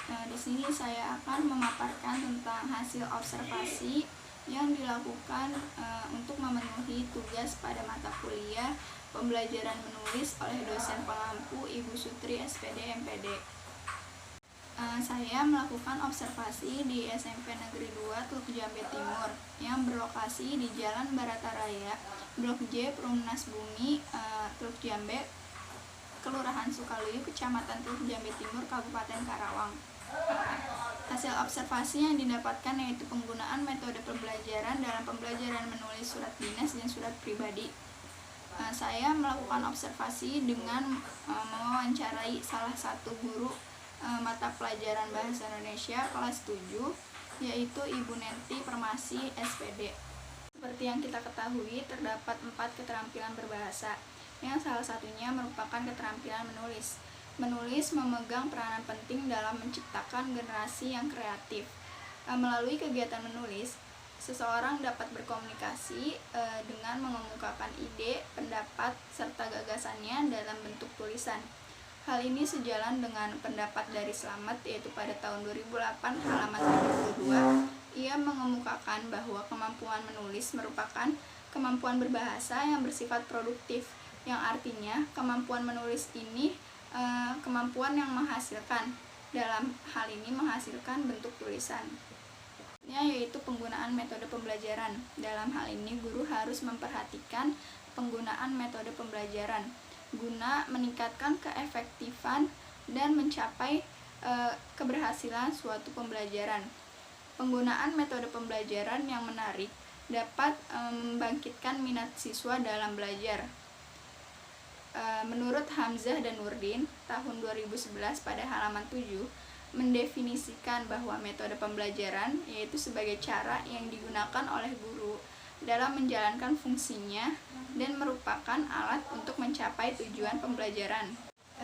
di sini saya akan memaparkan tentang hasil observasi yang dilakukan untuk memenuhi tugas pada mata kuliah pembelajaran menulis oleh dosen pengampu Ibu Sutri SPD MPD. Saya melakukan observasi di SMP Negeri 2 Teluk Jambe Timur yang berlokasi di Jalan Barataraya, Blok J, Perumnas Bumi, Teluk Jambe, Kelurahan Sukaluyu, Kecamatan Teluk Jambe Timur, Kabupaten Karawang. Hasil observasi yang didapatkan yaitu penggunaan metode pembelajaran dalam pembelajaran menulis surat dinas dan surat pribadi. Saya melakukan observasi dengan mewawancarai salah satu guru mata pelajaran Bahasa Indonesia kelas 7, yaitu Ibu Nenti Permasi SPD. Seperti yang kita ketahui, terdapat 4 keterampilan berbahasa, yang salah satunya merupakan keterampilan menulis. Menulis memegang peranan penting dalam menciptakan generasi yang kreatif. Melalui kegiatan menulis, seseorang dapat berkomunikasi dengan mengemukakan ide, pendapat, serta gagasannya dalam bentuk tulisan. Hal ini sejalan dengan pendapat dari Slamet, yaitu pada tahun 2008 halaman 72, ia mengemukakan bahwa kemampuan menulis merupakan kemampuan berbahasa yang bersifat produktif, yang artinya kemampuan menulis ini kemampuan yang menghasilkan, dalam hal ini menghasilkan bentuk tulisan, yaitu penggunaan metode pembelajaran. Dalam hal ini guru harus memperhatikan penggunaan metode pembelajaran guna meningkatkan keefektifan dan mencapai keberhasilan suatu pembelajaran. Penggunaan metode pembelajaran yang menarik dapat membangkitkan minat siswa dalam belajar. Menurut Hamzah dan Nurdin, tahun 2011 pada halaman 7, mendefinisikan bahwa metode pembelajaran yaitu sebagai cara yang digunakan oleh guru dalam menjalankan fungsinya dan merupakan alat untuk mencapai tujuan pembelajaran.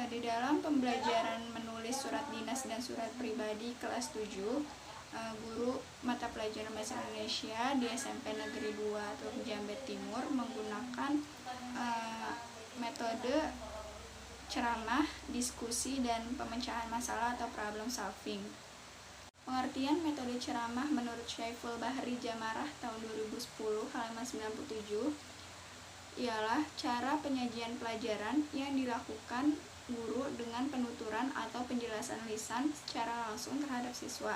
Di dalam pembelajaran menulis surat dinas dan surat pribadi kelas 7, guru mata pelajaran Bahasa Indonesia di SMP Negeri 2 Teluk Jambe Timur menggunakan metode ceramah, diskusi, dan pemecahan masalah atau problem solving. Pengertian metode ceramah menurut Syaiful Bahri Jamarah tahun 2010 halaman 97 ialah cara penyajian pelajaran yang dilakukan guru dengan penuturan atau penjelasan lisan secara langsung terhadap siswa.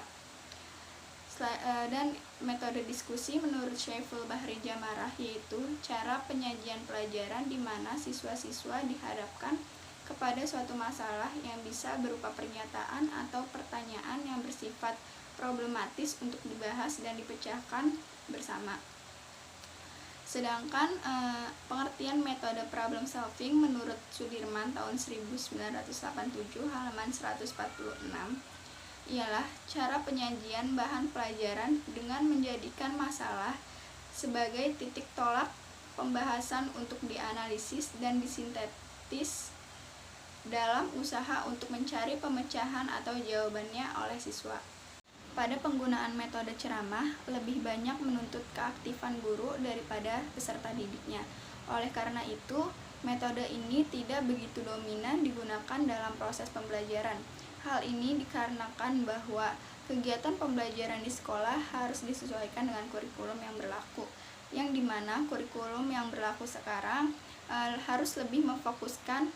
Dan metode diskusi menurut Syaiful Bahri Jamarah yaitu cara penyajian pelajaran di mana siswa-siswa dihadapkan kepada suatu masalah yang bisa berupa pernyataan atau pertanyaan yang bersifat problematis untuk dibahas dan dipecahkan bersama. Sedangkan pengertian metode problem solving menurut Sudirman tahun 1987 halaman 146 ialah cara penyajian bahan pelajaran dengan menjadikan masalah sebagai titik tolak pembahasan untuk dianalisis dan disintetis dalam usaha untuk mencari pemecahan atau jawabannya oleh siswa. Pada penggunaan metode ceramah, lebih banyak menuntut keaktifan guru daripada peserta didiknya. Oleh karena itu, metode ini tidak begitu dominan digunakan dalam proses pembelajaran. Hal ini dikarenakan bahwa kegiatan pembelajaran di sekolah harus disesuaikan dengan kurikulum yang berlaku, yang dimana kurikulum yang berlaku sekarang harus lebih memfokuskan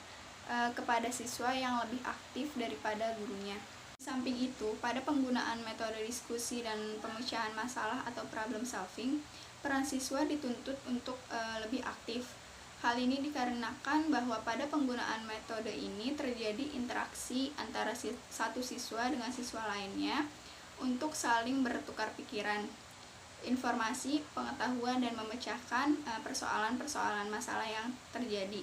kepada siswa yang lebih aktif daripada gurunya. Di samping itu, pada penggunaan metode diskusi dan pemecahan masalah atau problem solving, peran siswa dituntut untuk lebih aktif. Hal ini dikarenakan bahwa pada penggunaan metode ini terjadi interaksi antara satu siswa dengan siswa lainnya untuk saling bertukar pikiran, informasi, pengetahuan, dan memecahkan persoalan-persoalan masalah yang terjadi.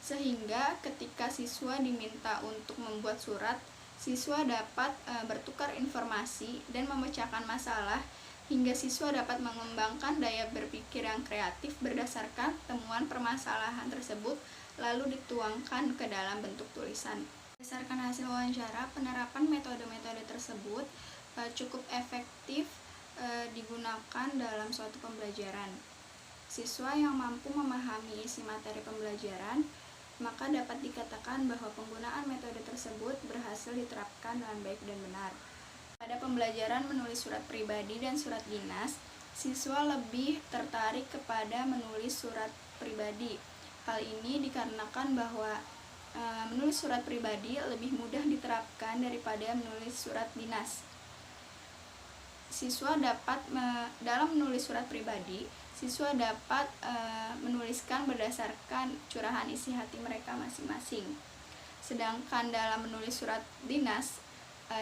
Sehingga ketika siswa diminta untuk membuat surat, siswa dapat bertukar informasi dan memecahkan masalah hingga siswa dapat mengembangkan daya berpikir yang kreatif berdasarkan temuan permasalahan tersebut lalu dituangkan ke dalam bentuk tulisan. Berdasarkan hasil wawancara, penerapan metode-metode tersebut cukup efektif digunakan dalam suatu pembelajaran. Siswa yang mampu memahami isi materi pembelajaran maka dapat dikatakan bahwa penggunaan metode tersebut berhasil diterapkan dengan baik dan benar. Pada pembelajaran menulis surat pribadi dan surat dinas, siswa lebih tertarik kepada menulis surat pribadi. Hal ini dikarenakan bahwa menulis surat pribadi lebih mudah diterapkan daripada menulis surat dinas. Dalam menulis surat pribadi, siswa dapat menuliskan berdasarkan curahan isi hati mereka masing-masing. Sedangkan dalam menulis surat dinas,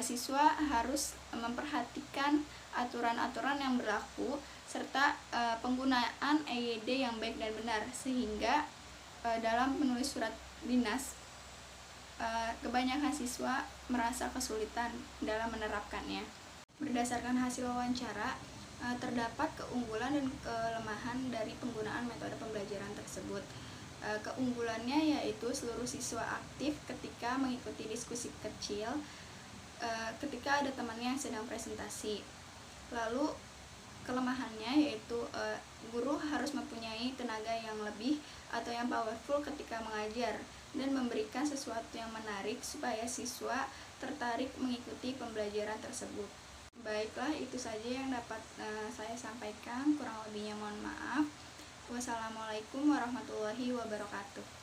siswa harus memperhatikan aturan-aturan yang berlaku serta penggunaan EYD yang baik dan benar, sehingga dalam menulis surat dinas kebanyakan siswa merasa kesulitan dalam menerapkannya. Berdasarkan hasil wawancara, terdapat keunggulan dan kelemahan dari penggunaan metode pembelajaran tersebut. Keunggulannya yaitu seluruh siswa aktif ketika mengikuti diskusi kecil, ketika ada temannya yang sedang presentasi. Lalu kelemahannya yaitu guru harus mempunyai tenaga yang lebih atau yang powerful ketika mengajar dan memberikan sesuatu yang menarik supaya siswa tertarik mengikuti pembelajaran tersebut. Baiklah, itu saja yang dapat saya sampaikan. Kurang lebihnya mohon maaf. Wassalamualaikum warahmatullahi wabarakatuh.